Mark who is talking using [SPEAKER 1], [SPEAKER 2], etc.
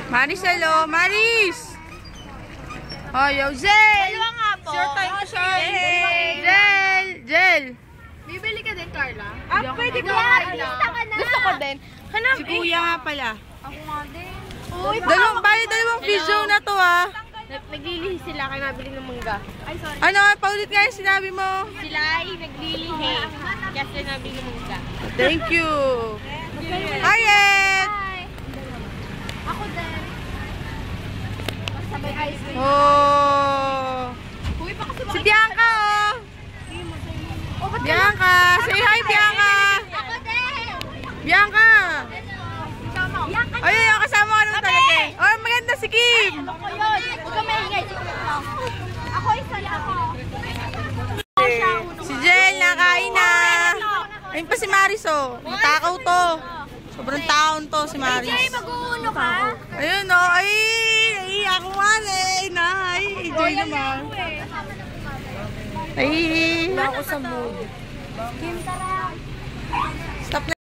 [SPEAKER 1] Maris, hello. Maris! Oh, yo, Zel!
[SPEAKER 2] Dalawa nga po.
[SPEAKER 1] Sure tayo, sure. Jel!
[SPEAKER 2] Bibili ka din, Carla?
[SPEAKER 1] Pwede
[SPEAKER 2] ka. Gusto ko din.
[SPEAKER 1] Si Kuya nga pala.
[SPEAKER 2] Ako nga din.
[SPEAKER 1] Dalawang video na to
[SPEAKER 2] Naglilihi sila kaya nabili ng mangga. Ay, sorry.
[SPEAKER 1] Ano, paulit nga yung sinabi mo.
[SPEAKER 2] Sila ay naglilihi. Kaya sila nabili ng mangga.
[SPEAKER 1] Thank you. Harriet!
[SPEAKER 2] Ako din. Sabay ice cream.
[SPEAKER 1] Oh! Si Bianca, Bianca! Say hi, Bianca!
[SPEAKER 2] Ako din.
[SPEAKER 1] Bianca!
[SPEAKER 2] Bianca.
[SPEAKER 1] Ay, kasama ka naman talaga eh. Oh, maganda si Kim!
[SPEAKER 2] Ako yun. Huwag ka maingay. Ako isa lang ako.
[SPEAKER 1] Si Jel, nakain na! Ayun pa si Maris, oh. Matakaw to. Sobrang taon to si Maris.
[SPEAKER 2] Jay, mag-uuno ka?
[SPEAKER 1] Ayun, oh. Ay, ako nga eh. Nay, enjoy naman. Ay,
[SPEAKER 2] Ako sa mood. Kim, tara.
[SPEAKER 1] stop na.